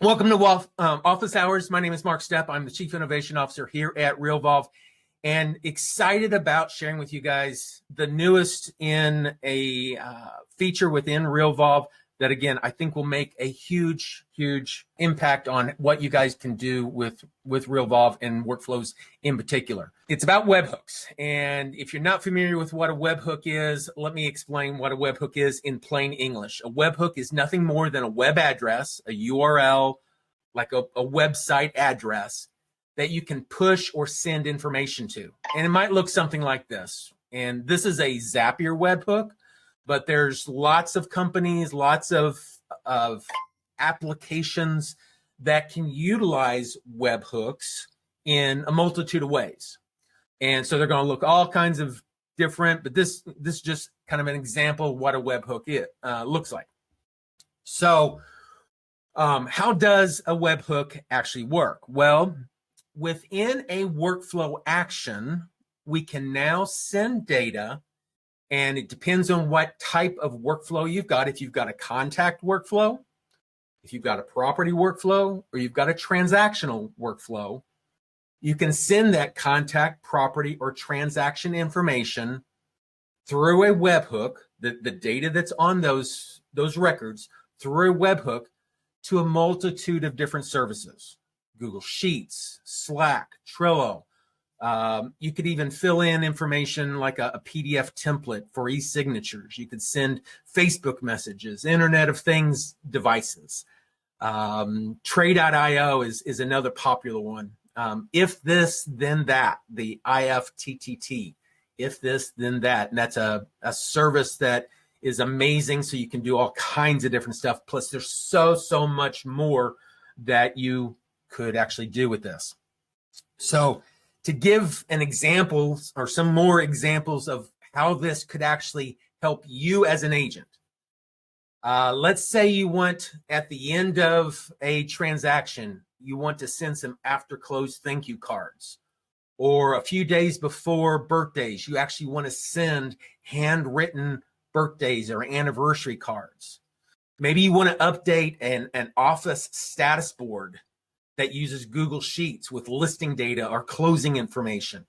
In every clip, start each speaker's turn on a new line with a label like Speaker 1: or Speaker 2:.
Speaker 1: Welcome to Office Hours. My name is Mark Stepp. I'm the Chief Innovation Officer here at Realvolve, and excited about sharing with you guys the newest in a feature within Realvolve that, again, I think will make a huge impact on what you guys can do with Realvolve and workflows in particular. It's about webhooks. And if you're not familiar with what a webhook is, let me explain what a webhook is in plain English. A webhook is nothing more than a web address, a URL, like a website address that you can push or send information to. And it might look something like this. And this is a Zapier webhook, but there's lots of companies, lots of applications that can utilize webhooks in a multitude of ways. And so they're going to look all kinds of different, but this is just kind of an example of what a webhook looks like. So how does a webhook actually work? Well, within a workflow action, we can now send data, and it depends on what type of workflow you've got. If you've got a contact workflow, if you've got a property workflow, or you've got a transactional workflow, you can send that contact, property, or transaction information through a webhook, the data that's on those records, through a webhook to a multitude of different services. Google Sheets, Slack, Trello. You could even fill in information like a PDF template for e-signatures. You could send Facebook messages, Internet of Things devices. Trade.io is another popular one. If this, then that, the IFTTT. If this, then that. And that's a service that is amazing. So you can do all kinds of different stuff. Plus there's so much more that you could actually do with this. So to give an example or some more examples of how this could actually help you as an agent. Let's say you want, at the end of a transaction, you want to send some after close thank you cards, or a few days before birthdays, you actually want to send handwritten birthdays or anniversary cards. Maybe you want to update an office status board that uses Google Sheets with listing data or closing information.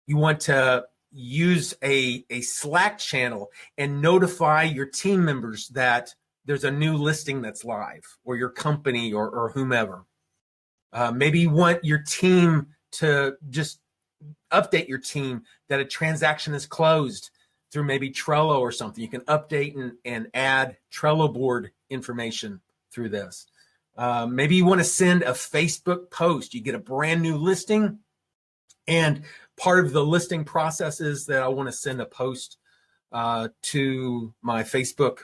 Speaker 1: You want to use a Slack channel and notify your team members that there's a new listing that's live, or your company or whomever. Maybe you want your team to just update your team that a transaction is closed through maybe Trello or something. You can update and add Trello board information through this. Maybe you want to send a Facebook post. You get a brand new listing, and part of the listing process is that I want to send a post to my Facebook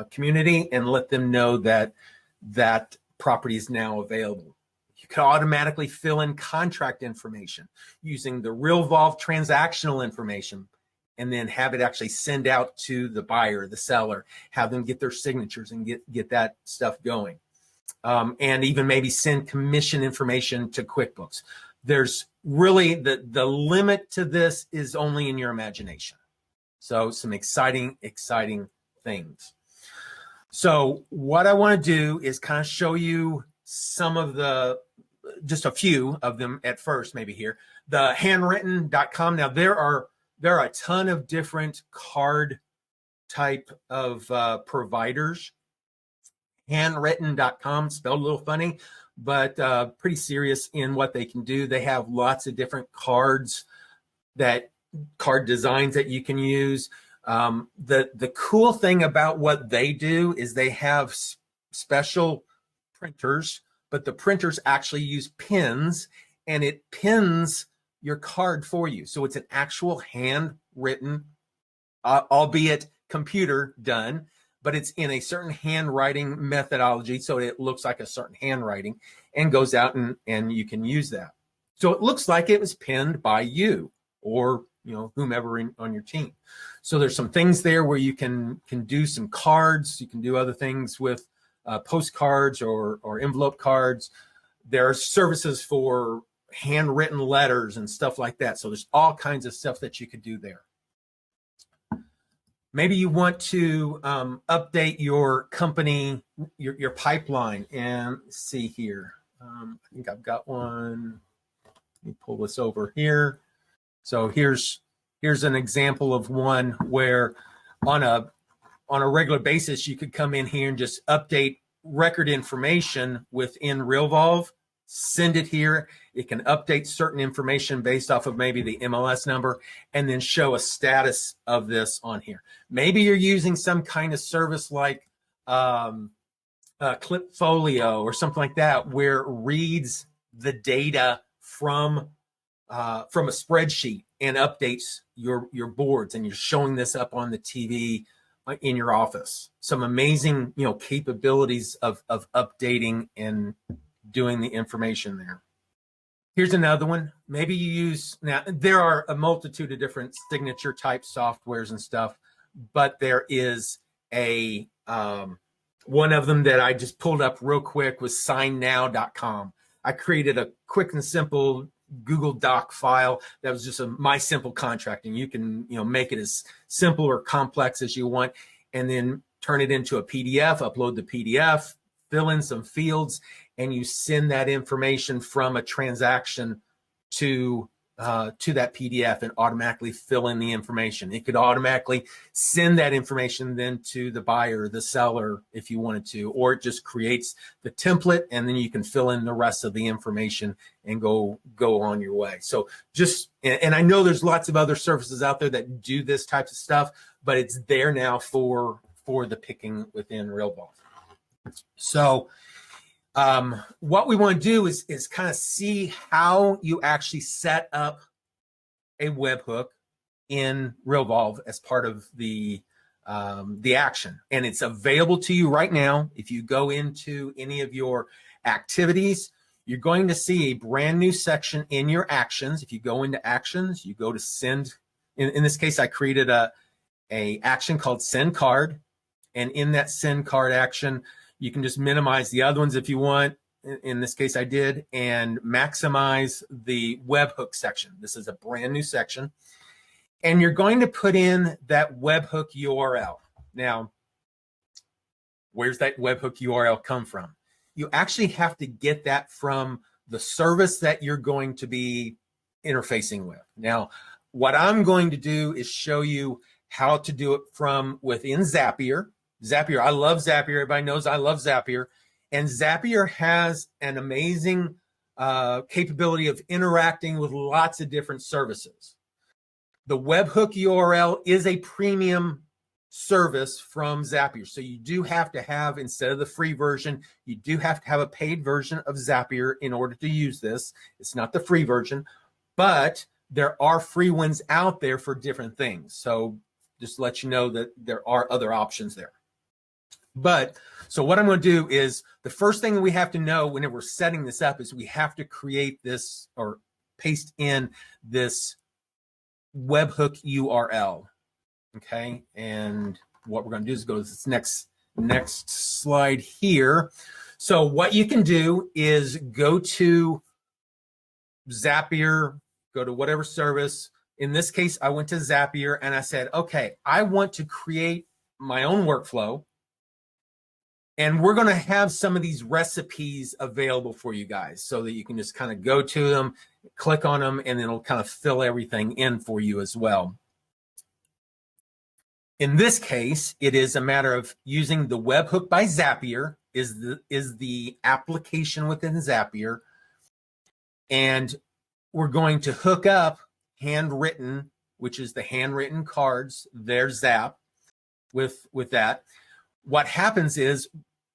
Speaker 1: community and let them know that that property is now available. You can automatically fill in contract information using the Realvolve transactional information, and then have it actually send out to the buyer, the seller, have them get their signatures and get that stuff going. And even maybe send commission information to QuickBooks. There's really, the limit to this is only in your imagination. So some exciting things. So what I want to do is kind of show you some of just a few of them at first, maybe here. The Handwrittencom. Now there are a ton of different card type of providers. Handwrittencom, spelled a little funny, but pretty serious in what they can do. They have lots of different card designs that you can use. The cool thing about what they do is they have special printers, but the printers actually use pens, and it pins your card for you. So it's an actual handwritten, albeit computer done, but it's in a certain handwriting methodology, so it looks like a certain handwriting and goes out and you can use that. So it looks like it was penned by you or whomever on your team. So there's some things there where you can do some cards. You can do other things with postcards or envelope cards. There are services for handwritten letters and stuff like that. So there's all kinds of stuff that you could do there. Maybe you want to update your company, your pipeline. And let's see here. I think I've got one. Let me pull this over here. So here's an example of one where on a regular basis, you could come in here and just update record information within Realvolve, send it here. It can update certain information based off of maybe the MLS number, and then show a status of this on here. Maybe you're using some kind of service like Clipfolio or something like that, where it reads the data from a spreadsheet and updates your boards, and you're showing this up on the TV in your office. Some amazing, capabilities of updating and doing the information there. Here's another one. Maybe you use, now there are a multitude of different signature type softwares and stuff, but there is a one of them that I just pulled up real quick was SignNow.com. I created a quick and simple Google Doc file that was just my simple contracting. You can make it as simple or complex as you want, and then turn it into a PDF, upload the PDF, fill in some fields, and you send that information from a transaction to that PDF and automatically fill in the information. It could automatically send that information then to the buyer, the seller, if you wanted to, or it just creates the template and then you can fill in the rest of the information and go on your way. So and I know there's lots of other services out there that do this type of stuff, but it's there now for the picking within Realvolve. So what we want to do is kind of see how you actually set up a webhook in Realvolve as part of the action. And it's available to you right now. If you go into any of your activities, you're going to see a brand new section in your actions. If you go into actions, you go to send. In this case, I created a action called send card. And in that send card action, you can just minimize the other ones if you want. In this case, I did, and maximize the webhook section. This is a brand new section. And you're going to put in that webhook URL. Now, where's that webhook URL come from? You actually have to get that from the service that you're going to be interfacing with. Now, what I'm going to do is show you how to do it from within Zapier. Zapier, I love Zapier. Everybody knows I love Zapier. And Zapier has an amazing capability of interacting with lots of different services. The webhook URL is a premium service from Zapier. So you do have to have, instead of the free version, you do have to have a paid version of Zapier in order to use this. It's not the free version, but there are free ones out there for different things. So just to let you know that there are other options there. But so what I'm going to do is the first thing that we have to know whenever we're setting this up is we have to create this or paste in this webhook URL. Okay. And what we're going to do is go to this next slide here. So what you can do is go to Zapier, go to whatever service. In this case, I went to Zapier and I said, okay, I want to create my own workflow. And we're going to have some of these recipes available for you guys so that you can just kind of go to them, click on them, and it'll kind of fill everything in for you as well. In this case, it is a matter of using the webhook by Zapier is the application within Zapier. And we're going to hook up Handwritten, which is the handwritten cards, their Zap with that. What happens is,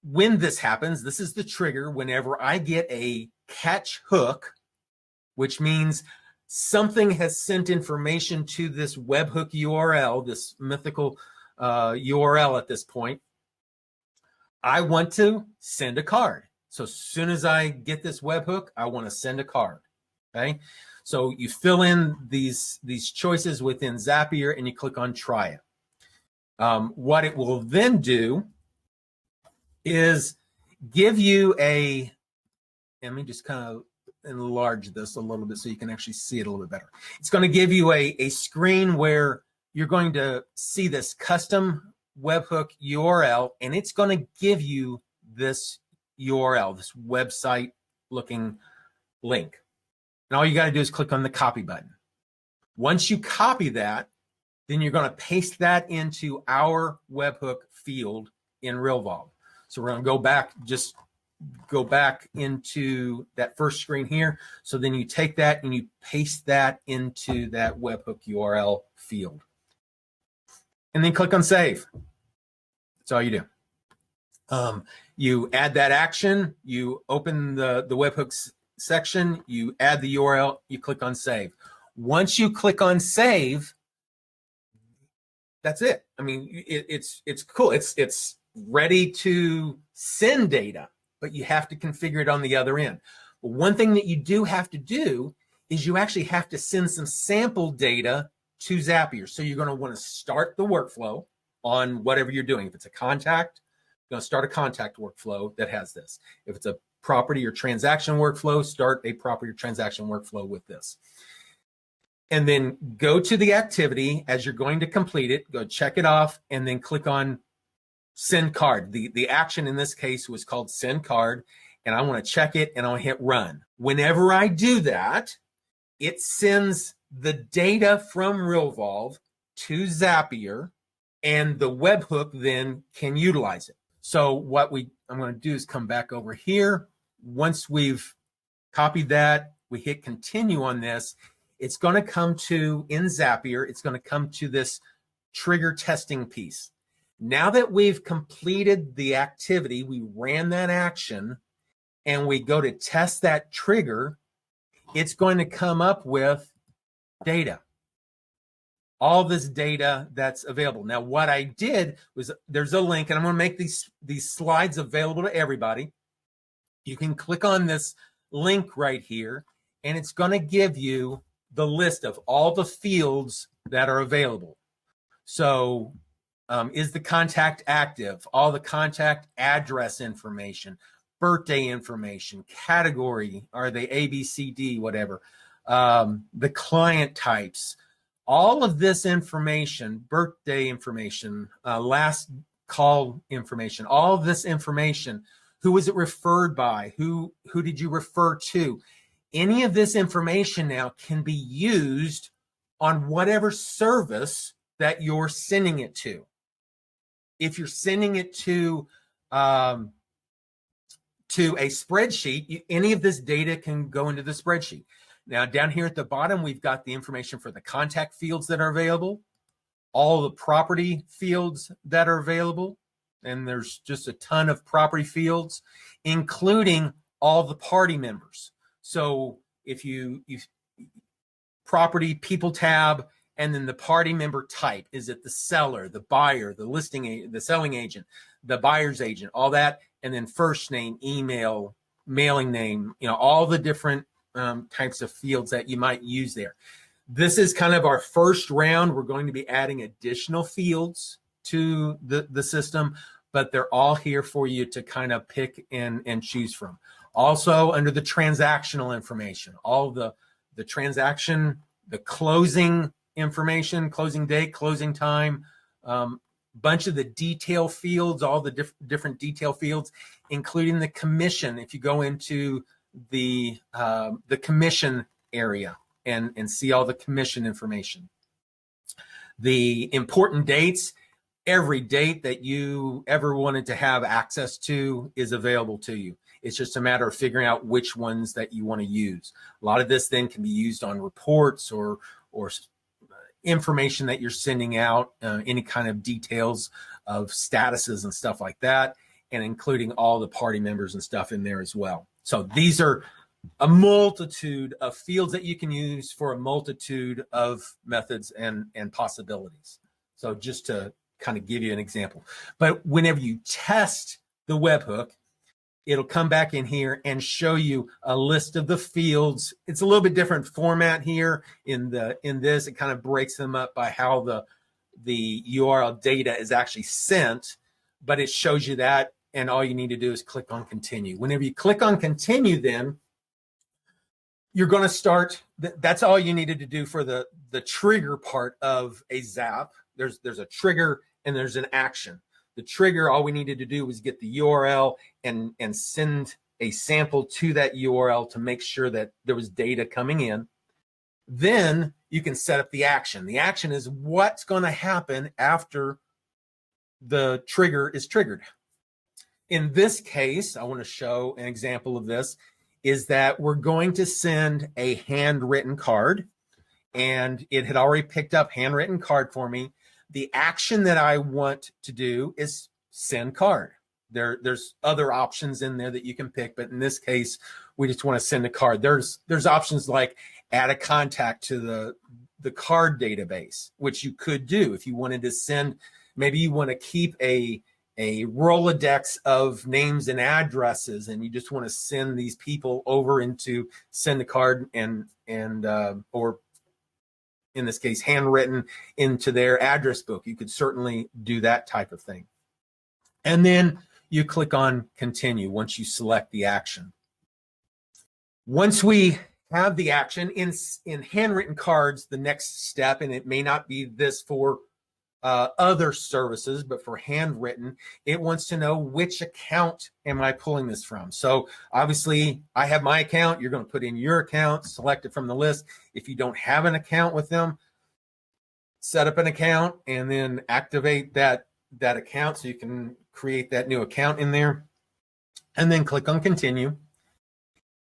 Speaker 1: when this happens, this is the trigger whenever I get a catch hook, which means something has sent information to this webhook URL, this mythical URL at this point. I want to send a card. So as soon as I get this webhook, I want to send a card. Okay. So you fill in these choices within Zapier and you click on try it. What it will then do is give you let me just kind of enlarge this a little bit so you can actually see it a little bit better. It's going to give you a screen where you're going to see this custom webhook URL, and it's going to give you this URL, this website looking link. And all you got to do is click on the copy button. Once you copy that, then you're going to paste that into our webhook field in Realvolve. So we're going to go back, just go back into that first screen here. So then you take that and you paste that into that webhook URL field. And then click on save. That's all you do. You add that action, you open the webhooks section, you add the URL, you click on save. Once you click on save, that's it. I mean, it's cool. It's ready to send data, but you have to configure it on the other end. But one thing that you do have to do is you actually have to send some sample data to Zapier. So you're going to want to start the workflow on whatever you're doing. If it's a contact, you're going to start a contact workflow that has this. If it's a property or transaction workflow, start a property or transaction workflow with this. And then go to the activity as you're going to complete it, go check it off, and then click on send card. The action in this case was called send card, and I want to check it and I'll hit run. Whenever I do that, it sends the data from Realvolve to Zapier, and the webhook then can utilize it. So what I'm going to do is come back over here. Once we've copied that, we hit continue on this. It's going to come to, in Zapier, it's going to come to this trigger testing piece. Now that we've completed the activity, we ran that action, and we go to test that trigger, it's going to come up with data. All this data that's available. Now, what I did was, there's a link, and I'm going to make these slides available to everybody. You can click on this link right here, and it's going to give you the list of all the fields that are available. So is the contact active? All the contact address information, birthday information, category, are they A, B, C, D, whatever, the client types, all of this information, birthday information, last call information, all of this information, who was it referred by, who did you refer to? Any of this information now can be used on whatever service that you're sending it to. If you're sending it to a spreadsheet, any of this data can go into the spreadsheet. Now, down here at the bottom, we've got the information for the contact fields that are available, all the property fields that are available, and there's just a ton of property fields, including all the party members. So if you property people tab, and then the party member type, is it the seller, the buyer, the listing, the selling agent, the buyer's agent, all that, and then first name, email, mailing name, all the different types of fields that you might use there. This is kind of our first round. We're going to be adding additional fields to the system, but they're all here for you to kind of pick and choose from. Also, under the transactional information, all the transaction, the closing information, closing date, closing time, bunch of the detail fields, all the different detail fields, including the commission. If you go into the commission area and see all the commission information, the important dates, every date that you ever wanted to have access to is available to you. It's just a matter of figuring out which ones that you want to use. A lot of this then can be used on reports or information that you're sending out, any kind of details of statuses and stuff like that, and including all the party members and stuff in there as well. So these are a multitude of fields that you can use for a multitude of methods and possibilities. So just to kind of give you an example. But whenever you test the webhook, it'll come back in here and show you a list of the fields. It's a little bit different format here in this. It kind of breaks them up by how the URL data is actually sent, but it shows you that, and all you need to do is click on continue. Whenever you click on continue, then you're going to start. That's all you needed to do for the trigger part of a Zap. There's a trigger and there's an action. The trigger, all we needed to do was get the URL and send a sample to that URL to make sure that there was data coming in. Then you can set up the action. The action is what's going to happen after the trigger is triggered. In this case, I want to show an example of this, is that we're going to send a handwritten card, and it had already picked up handwritten card for me. The action that I want to do is send card. There's other options in there that you can pick, but in this case, we just want to send a card. There's options like add a contact to the card database, which you could do if you wanted to send. Maybe you want to keep a Rolodex of names and addresses, and you just want to send these people over into send a card and or in this case, handwritten into their address book. You could certainly do that type of thing. And then you click on continue once you select the action. Once we have the action in handwritten cards, the next step, and it may not be this for other services, but for handwritten, it wants to know which account am I pulling this from. So obviously I have my account. You're going to put in your account, select it from the list. If you don't have an account with them, set up an account and then activate that account so you can create that new account in there, and then click on continue.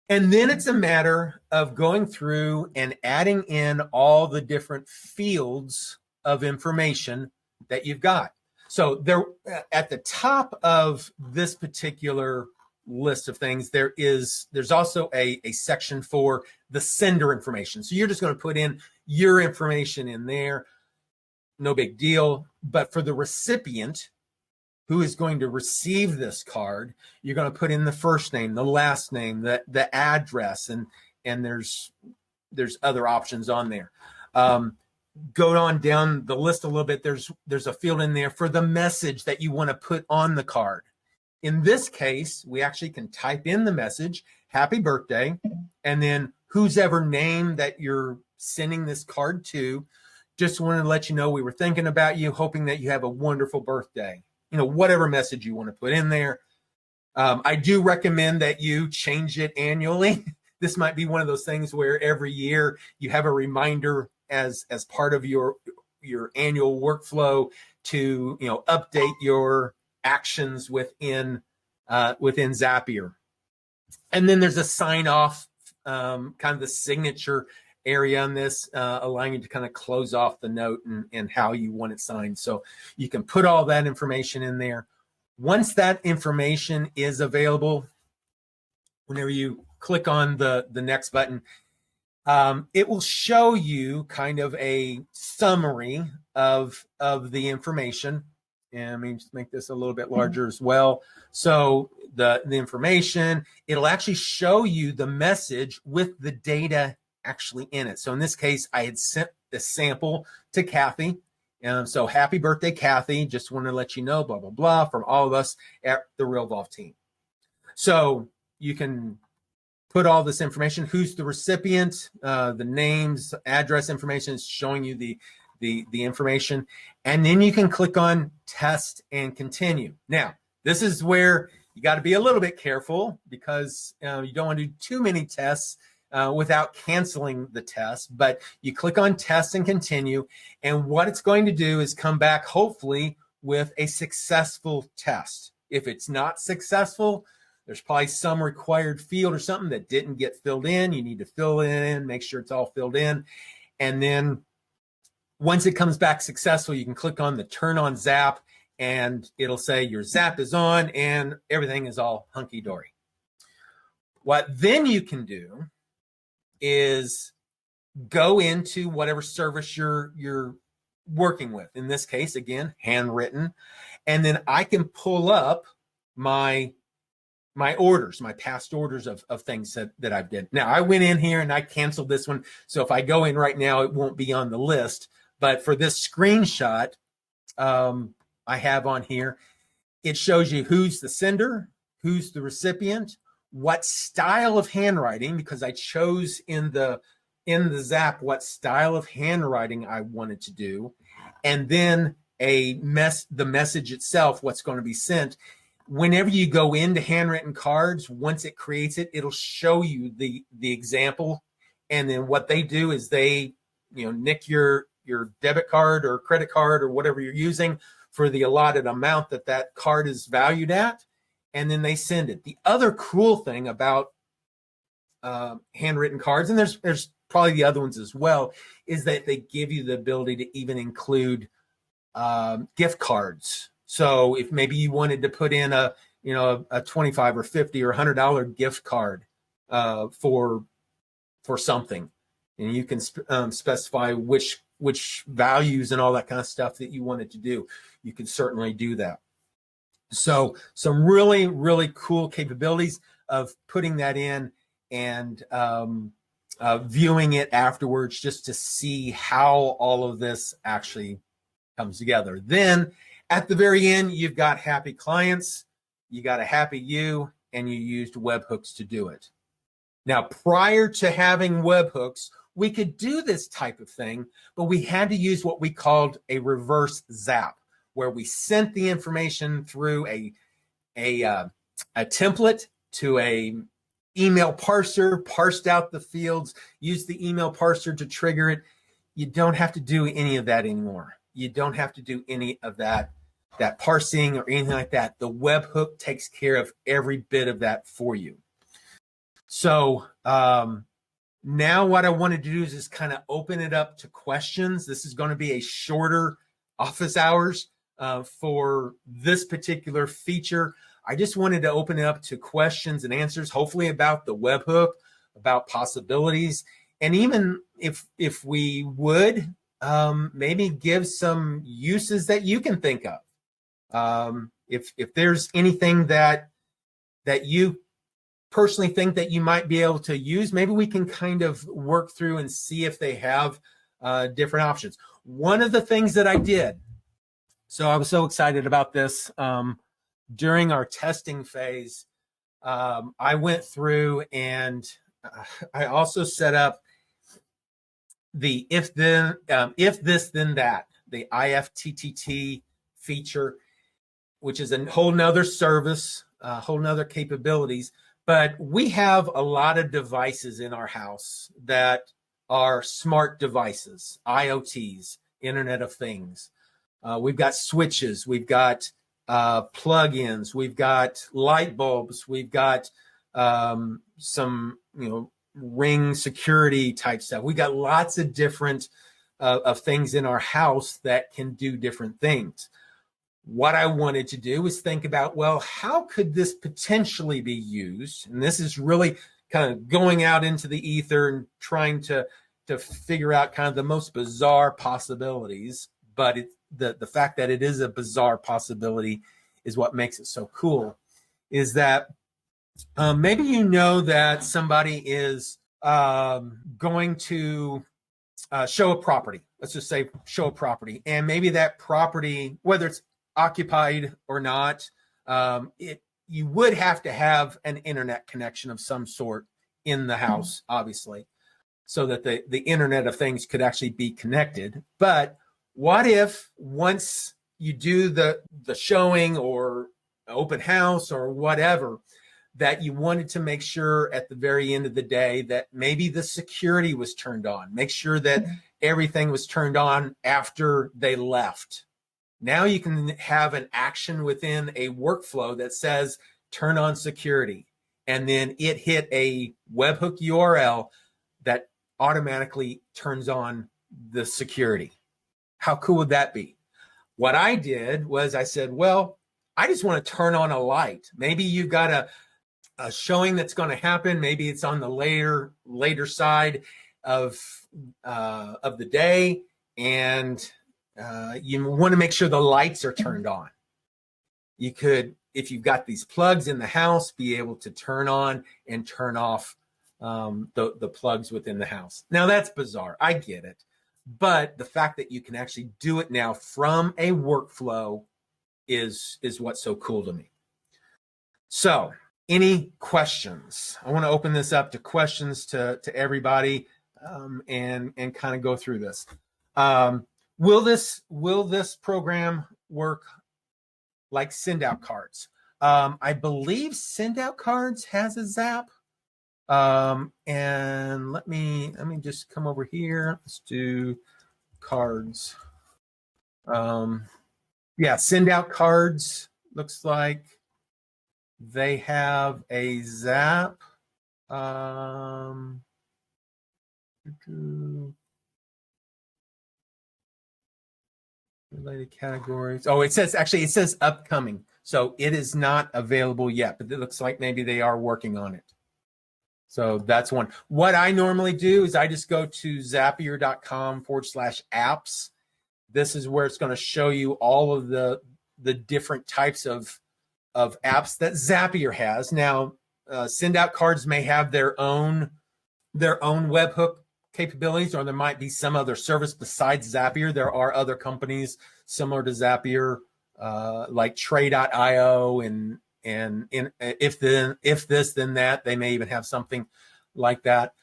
Speaker 1: And then it's a matter of going through and adding in all the different fields of information that you've got. So there, at the top of this particular list of things, there's also a section for the sender information. So you're just going to put in your information in there, no big deal. But for the recipient who is going to receive this card, you're going to put in the first name, the last name, the address, and there's other options on there. Go on down the list a little bit. There's a field in there for the message that you want to put on the card. In this case, we actually can type in the message, happy birthday, and then whose ever name that you're sending this card to. Just wanted to let you know we were thinking about you, hoping that you have a wonderful birthday. You know, whatever message you want to put in there. I do recommend that you change it annually. This might be one of those things where every year you have a reminder as part of your annual workflow to, you know, update your actions within Zapier. And then there's a sign off, kind of the signature area on this, allowing you to kind of close off the note and how you want it signed. So you can put all that information in there. Once that information is available, whenever you click on the next button, it will show you kind of a summary of the information. And let me just make this a little bit larger as well. So the information, it'll actually show you the message with the data actually in it. So in this case, I had sent the sample to Kathy. So happy birthday, Kathy. Just want to let you know, blah, blah, blah, from all of us at the Realvolve team. So you can put all this information, who's the recipient, the names, address information is showing you the information. And then you can click on test and continue. Now, this is where you got to be a little bit careful because you don't want to do too many tests without canceling the test, but you click on test and continue. And what it's going to do is come back hopefully with a successful test. If it's not successful, there's probably some required field or something that didn't get filled in. You need to fill it in, make sure it's all filled in. And then once it comes back successful, you can click on the turn on Zap and it'll say your Zap is on and everything is all hunky-dory. What then you can do is go into whatever service you're working with. In this case, again, handwritten. And then I can pull up my orders, my past orders of things that I've did. Now, I went in here and I canceled this one. So if I go in right now, it won't be on the list. But for this screenshot I have on here, it shows you who's the sender, who's the recipient, what style of handwriting, because I chose in the Zap what style of handwriting I wanted to do, and then the message itself, what's going to be sent. Whenever you go into handwritten cards, once it creates it, it'll show you the example. And then what they do is they, nick your debit card or credit card or whatever you're using for the allotted amount that card is valued at, and then they send it. The other cool thing about handwritten cards, and there's probably the other ones as well, is that they give you the ability to even include gift cards. So if maybe you wanted to put in a $25 or $50 or $100 gift card for something, and you can specify which values and all that kind of stuff that you wanted to do, you can certainly do that. So some really, really cool capabilities of putting that in and viewing it afterwards, just to see how all of this actually comes together. Then at the very end, you've got happy clients, you got a happy you, and you used webhooks to do it. Now, prior to having webhooks, we could do this type of thing, but we had to use what we called a reverse zap, where we sent the information through a template to a email parser, parsed out the fields, used the email parser to trigger it. You don't have to do any of that anymore. You don't have to do any of that parsing or anything like that. The webhook takes care of every bit of that for you. So now what I wanted to do is just kind of open it up to questions. This is going to be a shorter office hours for this particular feature. I just wanted to open it up to questions and answers, hopefully about the webhook, about possibilities, and even if we would maybe give some uses that you can think of. If there's anything that you personally think that you might be able to use, maybe we can kind of work through and see if they have different options. One of the things that I did, so I was so excited about this, during our testing phase, I went through and I also set up the if this then that, the IFTTT feature, which is a whole nother service, whole nother capabilities. But we have a lot of devices in our house that are smart devices, IoTs, Internet of Things. We've got switches, we've got plugins, we've got light bulbs, we've got some Ring security type stuff. We got lots of different of things in our house that can do different things. What I wanted to do was think about, well, how could this potentially be used? And this is really kind of going out into the ether and trying to figure out kind of the most bizarre possibilities. But the fact that it is a bizarre possibility is what makes it so cool, is that maybe you know that somebody is going to show a property. Let's just say show a property. And maybe that property, whether it's occupied or not, you would have to have an internet connection of some sort in the house, obviously, so that the Internet of Things could actually be connected. But what if once you do the showing or open house or whatever, that you wanted to make sure at the very end of the day that maybe the security was turned on, make sure that everything was turned on after they left. Now you can have an action within a workflow that says turn on security, and then it hit a webhook URL that automatically turns on the security. How cool would that be? What I did was I said, well, I just want to turn on a light. Maybe you've got a showing that's going to happen. Maybe it's on the later side of the day, and you want to make sure the lights are turned on. You could, if you've got these plugs in the house, be able to turn on and turn off the plugs within the house. Now that's bizarre. I get it. But the fact that you can actually do it now from a workflow is what's so cool to me. So Any questions? I want to open this up to questions to everybody, and kind of go through this. Will this program work like send out cards? I believe send out cards has a Zap. And let me just come over here. Let's do cards. Yeah, send out cards. Looks like they have a Zap. Related categories. Oh, it says upcoming. So it is not available yet, but it looks like maybe they are working on it. So that's one. What I normally do is I just go to zapier.com/apps. This is where it's going to show you all of the different types of apps that Zapier has. Now, send out cards may have their own webhook capabilities, or there might be some other service besides Zapier. There are other companies similar to Zapier, like Tray.io and if this then that. They may even have something like that,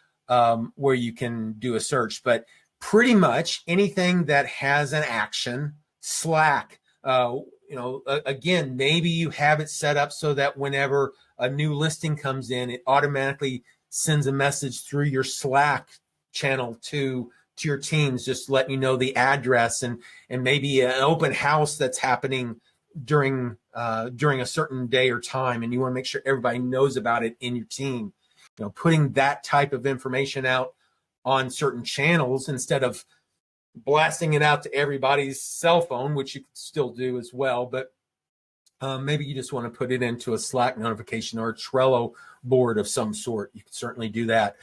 Speaker 1: where you can do a search. But pretty much anything that has an action, Slack, again, maybe you have it set up so that whenever a new listing comes in, it automatically sends a message through your Slack channel to your teams, just letting you know the address and maybe an open house that's happening during a certain day or time, and you want to make sure everybody knows about it in your team. Putting that type of information out on certain channels instead of blasting it out to everybody's cell phone, which you can still do as well. But maybe you just want to put it into a Slack notification or a Trello board of some sort. You can certainly do that.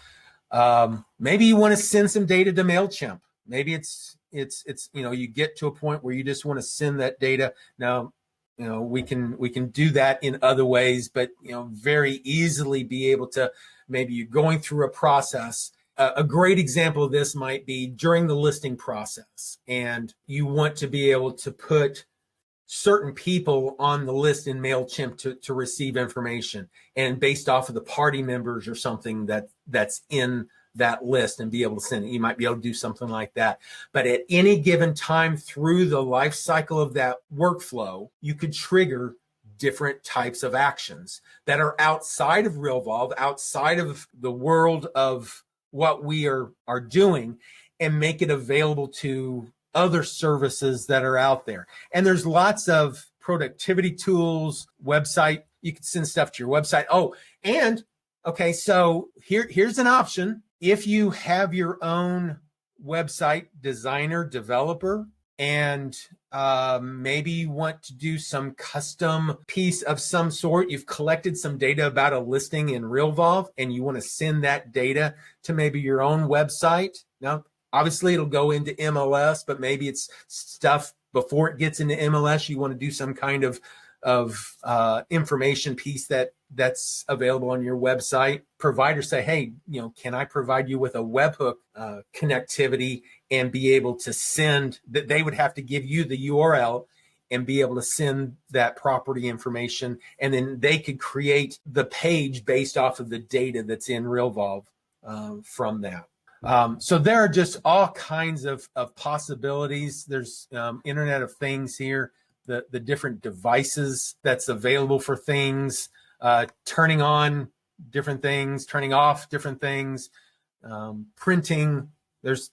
Speaker 1: Maybe you want to send some data to MailChimp. Maybe it's you get to a point where you just want to send that data. Now, we can do that in other ways, but very easily be able to, maybe you're going through a process. A great example of this might be during the listing process, and you want to be able to put certain people on the list in MailChimp to receive information, and based off of the party members or something that's in that list, and be able to send it. You might be able to do something like that. But at any given time through the life cycle of that workflow, you could trigger different types of actions that are outside of Realvolve, outside of the world of what we are doing, and make it available to other services that are out there. And there's lots of productivity tools, website. You can send stuff to your website. Oh, and okay, so here's an option. If you have your own website designer, developer, and maybe you want to do some custom piece of some sort, you've collected some data about a listing in Realvolve, and you want to send that data to maybe your own website. Now, obviously, it'll go into MLS, but maybe it's stuff before it gets into MLS. You want to do some kind of information piece that's available on your website. Providers say, hey, can I provide you with a webhook connectivity and be able to send that? They would have to give you the URL and be able to send that property information, and then they could create the page based off of the data that's in Realvolve from that. So there are just all kinds of possibilities. There's Internet of Things here, the different devices that's available for things, turning on different things, turning off different things, printing. There's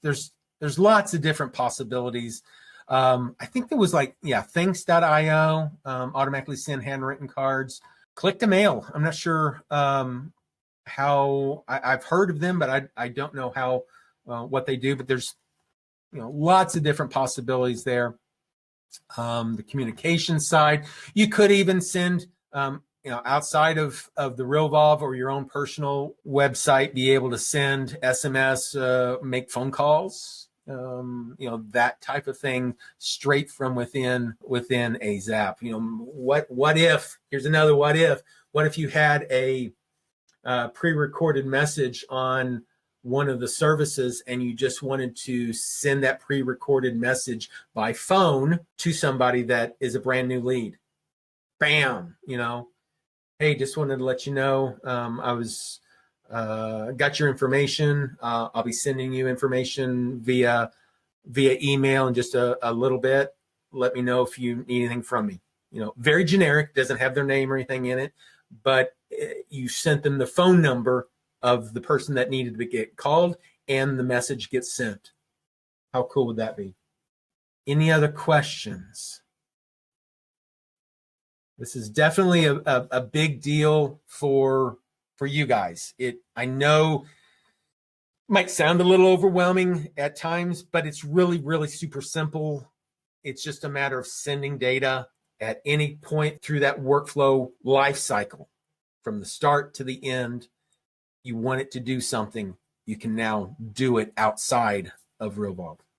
Speaker 1: lots of different possibilities. I think there was things.io, automatically send handwritten cards. Click to Mail. I'm not sure how I've heard of them, but I don't know how what they do. But there's lots of different possibilities there. The communication side, you could even send outside of the Realvolve or your own personal website, be able to send SMS, make phone calls, that type of thing straight from within a Zap. What if? Here's another what if. What if you had a pre-recorded message on one of the services, and you just wanted to send that pre-recorded message by phone to somebody that is a brand new lead? Bam, Hey, just wanted to let you know I was got your information. I'll be sending you information via email in just a little bit. Let me know if you need anything from me. You know, very generic, doesn't have their name or anything in it, but you sent them the phone number of the person that needed to get called, and the message gets sent. How cool would that be? Any other questions? This is definitely a big deal for you guys. I know might sound a little overwhelming at times, but it's really, really super simple. It's just a matter of sending data at any point through that workflow life cycle, from the start to the end. You want it to do something, you can now do it outside of Realvolve.